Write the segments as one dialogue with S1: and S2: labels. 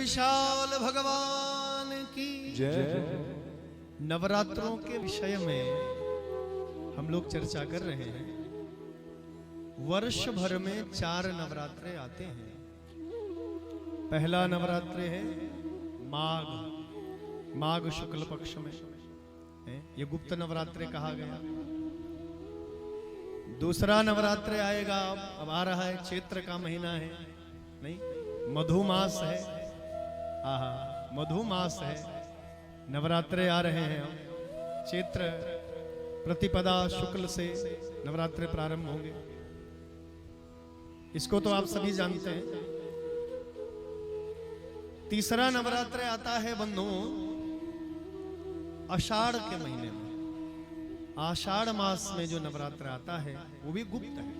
S1: विशाल भगवान की
S2: जय।
S1: नवरात्रों के विषय में हम लोग चर्चा कर रहे हैं। वर्ष भर में 4 नवरात्रे आते हैं। पहला नवरात्रे है माघ शुक्ल पक्ष में है, ये गुप्त नवरात्रे कहा गया। दूसरा नवरात्रे आएगा, अब आ रहा है, चैत्र का महीना है, नहीं मधुमास है। आहा, मधुमास है, नवरात्रे आ रहे हैं। चैत्र प्रतिपदा शुक्ल से नवरात्रे प्रारंभ होंगे, इसको तो आप सभी जानते हैं। तीसरा नवरात्रे आता है बंधुओं आषाढ़ के महीने में। आषाढ़ मास में जो नवरात्र आता है वो भी गुप्त है।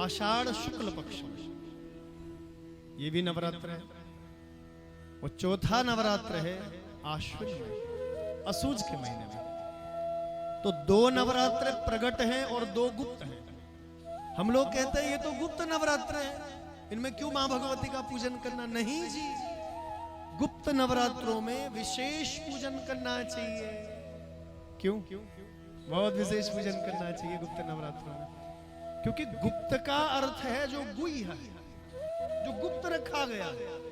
S1: आषाढ़ शुक्ल पक्ष में ये भी नवरात्र है। और चौथा नवरात्र है आश्विन में, असुज के महीने में। तो 2 नवरात्र प्रगट हैं और 2 गुप्त हैं। हम लोग कहते हैं ये तो गुप्त नवरात्र है, इनमें क्यों मां भगवती का पूजन करना? नहीं जी, गुप्त नवरात्रों में विशेष पूजन करना चाहिए। क्यों? बहुत विशेष पूजन करना चाहिए गुप्त नवरात्रों में, क्योंकि गुप्त का अर्थ है जो गुह्य है, जो गुप्त रखा गया है।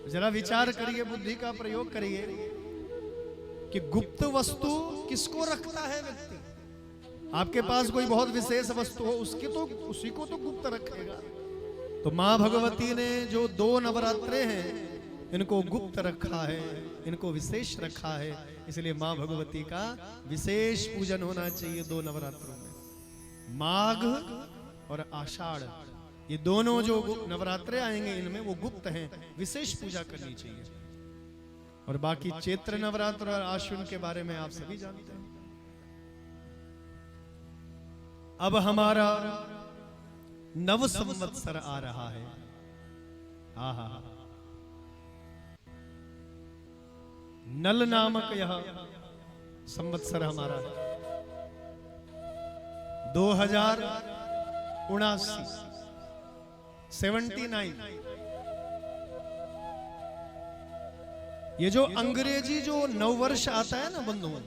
S1: जरा विचार करिए, बुद्धि का प्रयोग करिए कि गुप्त वस्तु किसको रखता है व्यक्ति। आपके पास कोई बहुत विशेष वस्तु हो, उसी को तो गुप्त रखेगा। तो मां भगवती ने जो 2 नवरात्रे हैं इनको गुप्त रखा है, इनको विशेष रखा है। इसलिए मां भगवती का विशेष पूजन होना चाहिए 2 नवरात्रों में। माघ और आषाढ़, ये दोनों जो नवरात्रे आएंगे इनमें वो गुप्त हैं, विशेष पूजा करनी चाहिए। और बाकी चैत्र नवरात्र और आश्विन के बारे में आप सभी जानते हैं। अब हमारा नव संवत्सर आ रहा है। आहा, नल नामक यह संवत्सर हमारा 2079। ये जो अंग्रेजी जो नववर्ष आता है ना बंधुओं,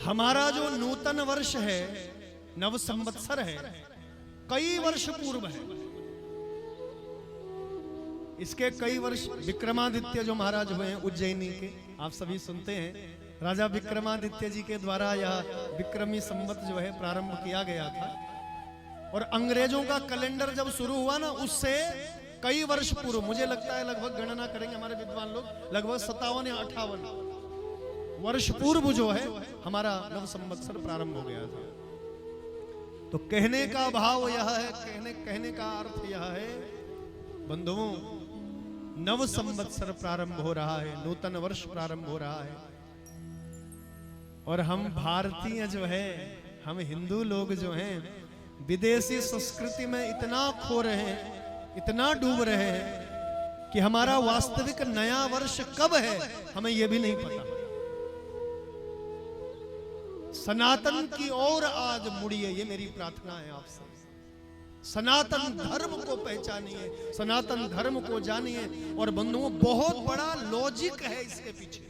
S1: हमारा जो नूतन वर्ष है, नव संवत्सर है, कई वर्ष पूर्व है। इसके कई वर्ष विक्रमादित्य जो महाराज हुए हैं उज्जैनी के, आप सभी सुनते हैं। राजा विक्रमादित्य जी के द्वारा यह विक्रमी संवत जो है प्रारंभ किया गया था। और अंग्रेजों का कैलेंडर जब शुरू हुआ ना, उससे कई वर्ष पूर्व, मुझे लगता है लगभग गणना करेंगे हमारे विद्वान लोग, लगभग 57 या 58 वर्ष पूर्व जो है हमारा नव संवत्सर प्रारंभ हो गया था। तो कहने का भाव यह है, कहने का अर्थ यह है बंधुओं, नव संवत्सर प्रारंभ हो रहा है, नूतन वर्ष प्रारंभ हो रहा है। और हम भारतीय जो है, हम हिंदू लोग जो हैं, विदेशी संस्कृति में इतना खो रहे हैं, इतना डूब रहे हैं कि हमारा वास्तविक नया वर्ष कब है हमें यह भी नहीं पता। सनातन की ओर आज मुड़िए, ये मेरी प्रार्थना है आपसे। सनातन धर्म को पहचानिए, सनातन धर्म को जानिए। और बंधुओं, बहुत बड़ा लॉजिक है इसके पीछे।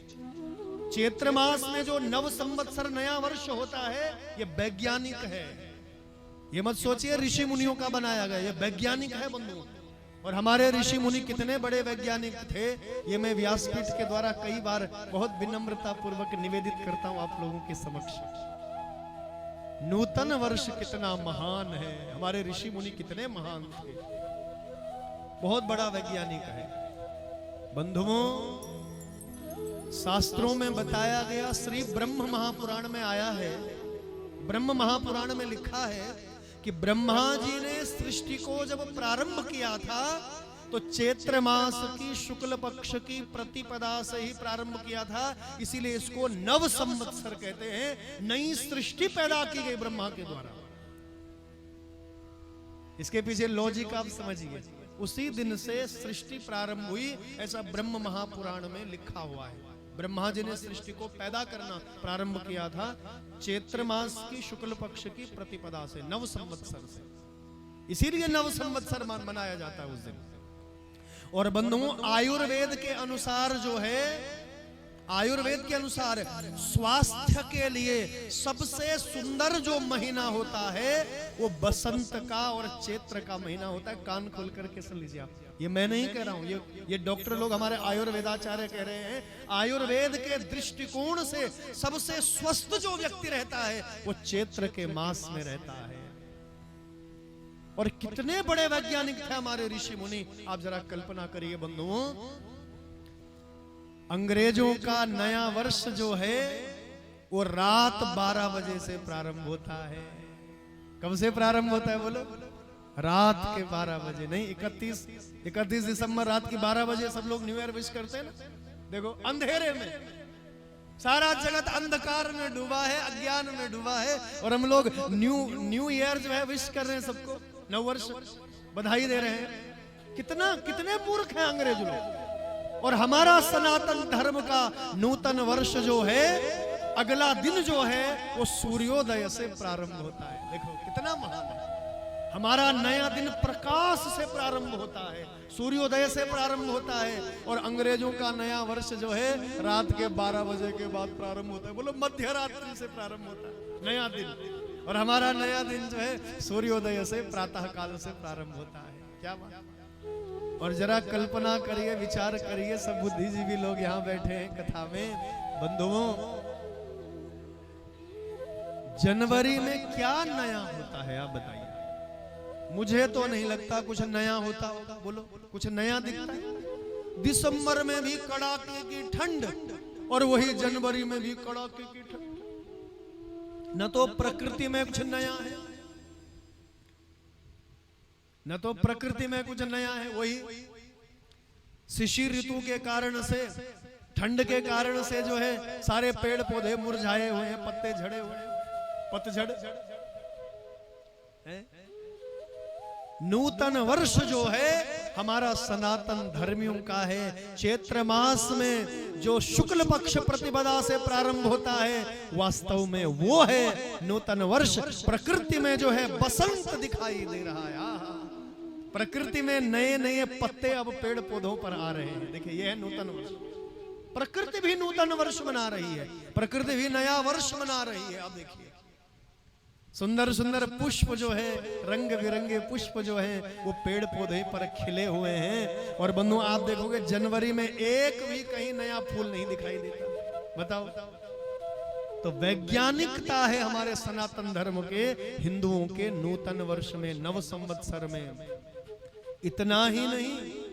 S1: चैत्र मास में जो नव संवत्सर नया वर्ष होता है, ये वैज्ञानिक है। ये मत सोचिए ऋषि मुनियों का बनाया गया, ये वैज्ञानिक है बंधुओं। और हमारे ऋषि मुनि कितने बड़े वैज्ञानिक थे, ये मैं व्यासपीठ के द्वारा कई बार बहुत विनम्रता पूर्वक निवेदित करता हूं आप लोगों के समक्ष। नूतन वर्ष कितना महान है, हमारे ऋषि मुनि कितने महान थे, बहुत बड़ा वैज्ञानिक है। बंधुओं, शास्त्रों में बताया गया, श्री ब्रह्म महापुराण में आया है, ब्रह्म महापुराण में लिखा है कि ब्रह्मा जी ने सृष्टि को जब प्रारंभ किया था तो चैत्र मास की शुक्ल पक्ष की प्रतिपदा से ही प्रारंभ किया था। इसीलिए इसको नव संवत्सर कहते हैं। नई सृष्टि पैदा की गई ब्रह्मा के द्वारा। इसके पीछे लॉजिक आप समझिए। उसी दिन से सृष्टि प्रारंभ हुई, ऐसा ब्रह्म महापुराण में लिखा हुआ है। ब्रह्मा जी ने सृष्टि को पैदा करना प्रारंभ किया था चैत्र मास की शुक्ल पक्ष की प्रतिपदा से, नव संवत्सर से। इसीलिए नव संवत्सर मनाया जाता है उस दिन। और बंधुओं आयुर्वेद के अनुसार जो है, आयुर्वेद के अनुसार स्वास्थ्य के लिए सबसे सुंदर जो महीना होता है वो बसंत का और चैत्र का महीना होता है। कान खोल करके सुन लीजिए आप, ये मैं नहीं कह रहा हूं, ये डॉक्टर लोग हमारे आयुर्वेदाचार्य कह रहे हैं। आयुर्वेद के दृष्टिकोण से सबसे स्वस्थ जो व्यक्ति रहता है वो चैत्र के मास में रहता है। और कितने बड़े वैज्ञानिक थे हमारे ऋषि मुनि, आप जरा कल्पना करिए बंधुओं, अंग्रेजों का नया वर्ष जो है वो रात 12 बजे से प्रारंभ होता है। कब से प्रारंभ होता है बोलो? रात के 12 बजे, नहीं 31 दिसंबर रात की 12 बजे सब लोग न्यू ईयर विश करते हैं ना। देखो अंधेरे में सारा जगत अंधकार में डूबा है, अज्ञान में डूबा है, और हम लोग न्यू ईयर जो है विश कर रहे हैं, सबको नव वर्ष बधाई दे रहे हैं। कितने मूर्ख हैं अंग्रेज लोग। और हमारा सनातन धर्म का नूतन वर्ष जो है, अगला दिन जो है वो सूर्योदय से प्रारंभ होता है। देखो कितना महान है। हमारा नया दिन प्रकाश से प्रारंभ होता है, सूर्योदय से प्रारंभ होता है। और अंग्रेजों का नया वर्ष जो है रात के 12 बजे के बाद प्रारंभ होता है। बोलो मध्य रात्रि से प्रारंभ होता है नया दिन, और हमारा नया दिन जो है सूर्योदय से प्रातः काल से प्रारंभ होता है। क्या बात। और जरा कल्पना करिए, विचार करिए, सब बुद्धिजीवी लोग यहाँ बैठे हैं कथा में। बंधुओं, जनवरी में क्या नया होता है आप बताइए? मुझे तो नहीं लगता कुछ नया होता होगा। बोलो कुछ नया दिखता है? दिसंबर में भी कड़ाके की ठंड और वही जनवरी में भी कड़ाके की ठंड। न तो प्रकृति में कुछ नया है, न तो प्रकृति में कुछ नया है। वही शिशिर ऋतु के कारण से, ठंड के कारण से जो है सारे पेड़ पौधे मुरझाए हुए हैं, पत्ते झड़े हुए हैं, पतझड़ है। नूतन वर्ष जो है हमारा सनातन धर्मियों का है। चैत्र मास में जो शुक्ल पक्ष प्रतिपदा से प्रारंभ होता है, वास्तव में वो है नूतन वर्ष। प्रकृति में जो है बसंत दिखाई दे रहा है। प्रकृति में नए नए पत्ते अब पेड़ पौधों पर आ रहे हैं। देखिए यह है नूतन वर्ष। प्रकृति भी नूतन वर्ष मना रही है, प्रकृति भी नया वर्ष मना रही है। अब देखिए सुंदर सुंदर पुष्प जो है, रंग बिरंगे पुष्प जो है वो पेड़ पौधे पर खिले हुए हैं। और बंधु आप देखोगे जनवरी में एक भी कहीं नया फूल नहीं दिखाई देता। बताओ। तो वैज्ञानिकता है हमारे सनातन धर्म के, हिंदुओं के नूतन वर्ष में, नव संवत्सर में। इतना ही नहीं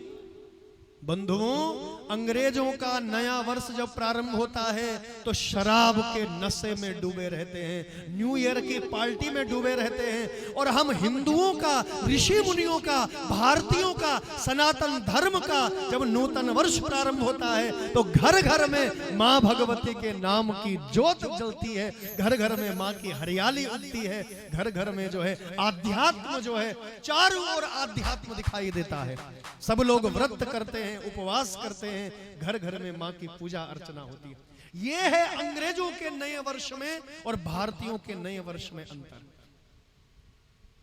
S1: बंधुओं, अंग्रेजों का नया वर्ष जब प्रारंभ होता है तो शराब के नशे में डूबे रहते हैं, न्यू ईयर की पार्टी में डूबे रहते हैं। और हम हिंदुओं का, ऋषि मुनियों का, भारतीयों का, सनातन धर्म का जब नूतन वर्ष प्रारंभ होता है तो घर घर में माँ भगवती के नाम की ज्योत जलती है, घर घर में माँ की हरियाली उगती है, घर घर में जो है आध्यात्म जो है, चारों ओर आध्यात्म दिखाई देता है। सब लोग व्रत करते हैं, उपवास करते हैं, घर घर में मां की पूजा अर्चना होती है। यह है अंग्रेजों के नए वर्ष में और भारतीयों के नए वर्ष में अंतर।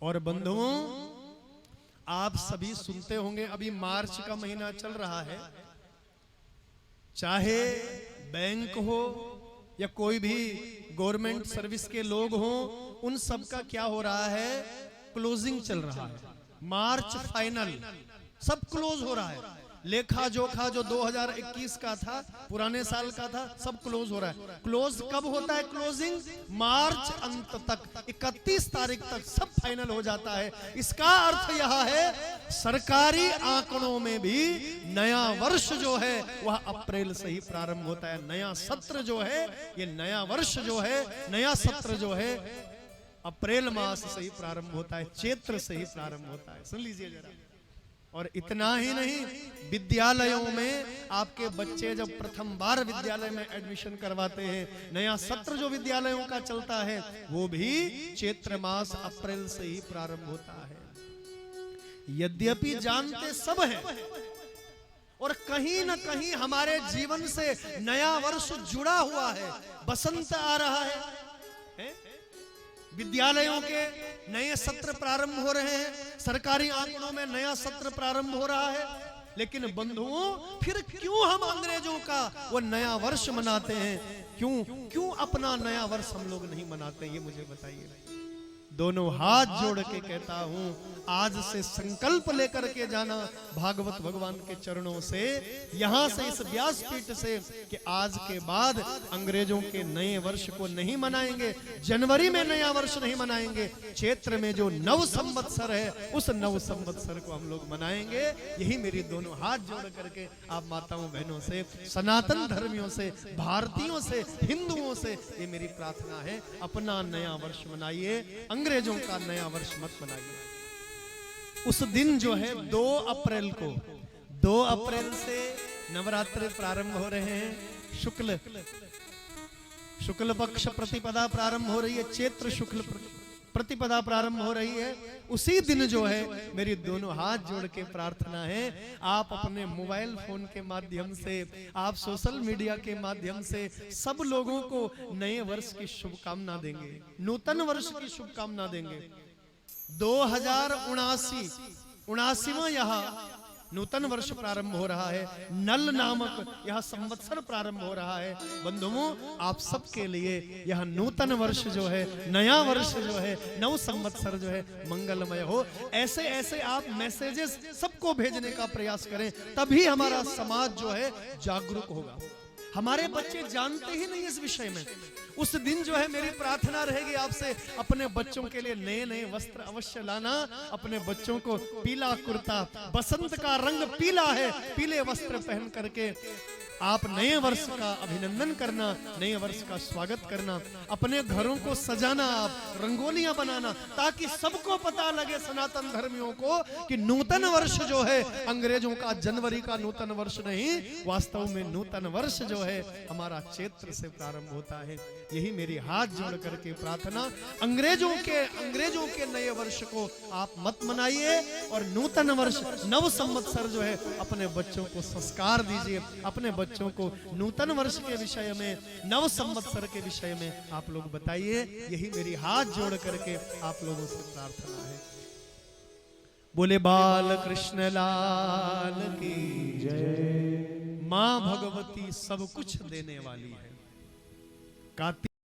S1: और बंधुओं आप सभी सुनते होंगे, अभी मार्च का महीना चल रहा है, चाहे बैंक हो या कोई भी गवर्नमेंट सर्विस के लोग हो, उन सब का क्या हो रहा है, क्लोजिंग चल रहा है। मार्च फाइनल, सब क्लोज हो रहा है। लेखा जोखा जो 2021 का था, पुराने साल का था, सब क्लोज हो रहा है। क्लोज कब होता है? क्लोजिंग मार्च अंत तक, 31 तारीख तक सब फाइनल हो जाता है। इसका अर्थ यह है सरकारी आंकड़ों में भी नया वर्ष जो है वह अप्रैल से ही प्रारंभ होता है। नया सत्र जो है, ये नया वर्ष जो है, नया सत्र जो है अप्रैल मास से ही प्रारंभ होता है, चैत्र से ही प्रारंभ होता है। सुन लीजिए जरा। और इतना ही नहीं, विद्यालयों में आपके बच्चे जब प्रथम बार विद्यालय में एडमिशन करवाते हैं, नया सत्र जो विद्यालयों का चलता है वो भी चैत्र मास अप्रैल से ही प्रारंभ होता है। यद्यपि जानते सब हैं और कहीं न कहीं हमारे जीवन से नया वर्ष जुड़ा हुआ है, बसंत आ रहा है, विद्यालयों के नए सत्र प्रारंभ हो रहे हैं, सरकारी आंकड़ों में नया सत्र प्रारंभ हो रहा है। लेकिन बंधुओं फिर क्यों हम अंग्रेजों का वो नया वर्ष मनाते हैं? क्यों अपना नया वर्ष हम लोग नहीं मनाते? ये मुझे बताइए। दोनों हाथ जोड़ के कहता हूं, आज से संकल्प लेकर के जाना भागवत भगवान के चरणों से, यहां से इस व्यासपीठ से, कि आज के बाद अंग्रेजों के नए वर्ष को नहीं मनाएंगे, जनवरी में नया वर्ष नहीं मनाएंगे, चैत्र में जो नव संवत्सर है उस नव संवत्सर को हम लोग मनाएंगे। यही मेरी दोनों हाथ जोड़ करके आप माताओं बहनों से, सनातन धर्मियों से, भारतीयों से, हिंदुओं से ये मेरी प्रार्थना है, अपना नया वर्ष मनाइए, अंग्रेजों का नया वर्ष मत मनाइए। उस दिन जो है 2 अप्रैल को, 2 अप्रैल से नवरात्र प्रारंभ हो रहे हैं। शुक्ल पक्ष प्रतिपदा प्रारंभ हो रही है, चैत्र शुक्ल प्रतिपदा प्रारंभ हो रही है। उसी दिन जो है मेरी दोनों हाथ जोड़ के प्रार्थना है, आप अपने मोबाइल फोन के माध्यम से, आप सोशल मीडिया के माध्यम से सब लोगों को नए वर्ष की शुभकामना देंगे, नूतन वर्ष की शुभकामना देंगे। 2079वां यहाँ नूतन वर्ष प्रारंभ हो रहा है, नल नामक यह संवत्सर प्रारंभ हो रहा है। बंधुओं, आप सबके लिए यह नूतन वर्ष जो है, नया वर्ष जो है, नव संवत्सर जो है मंगलमय हो। ऐसे ऐसे आप मैसेजेस सबको भेजने का प्रयास करें, तभी हमारा समाज जो है जागरूक होगा। हमारे बच्चे जानते ही नहीं इस विषय में। उस दिन जो है मेरी प्रार्थना रहेगी आपसे, अपने बच्चों के लिए नए नए वस्त्र अवश्य लाना। अपने बच्चों को पीला कुर्ता, बसंत का रंग पीला है, पीले वस्त्र पहन करके आप नए वर्ष का अभिनंदन करना, नए वर्ष का स्वागत करना, अपने घरों को सजाना, आप रंगोलियां बनाना, ताकि सबको पता लगे, सनातन धर्मियों को, कि नूतन वर्ष जो है अंग्रेजों का जनवरी का नूतन वर्ष नहीं, वास्तव में नूतन वर्ष जो है हमारा चैत्र से प्रारंभ होता है। यही मेरी हाथ जोड़ करके प्रार्थना, अंग्रेजों के नए वर्ष को आप मत मनाइए, और नूतन वर्ष नव संवत्सर जो है अपने बच्चों को संस्कार दीजिए, अपने बच्चों को नूतन वर्ष के विषय में, नव संवत्सर के विषय में आप लोग बताइए। यही मेरी हाथ जोड़ करके आप लोगों से प्रार्थना है। बोले बाल कृष्ण लाल की जय। मां भगवती सब कुछ देने वाली है। कार्तिक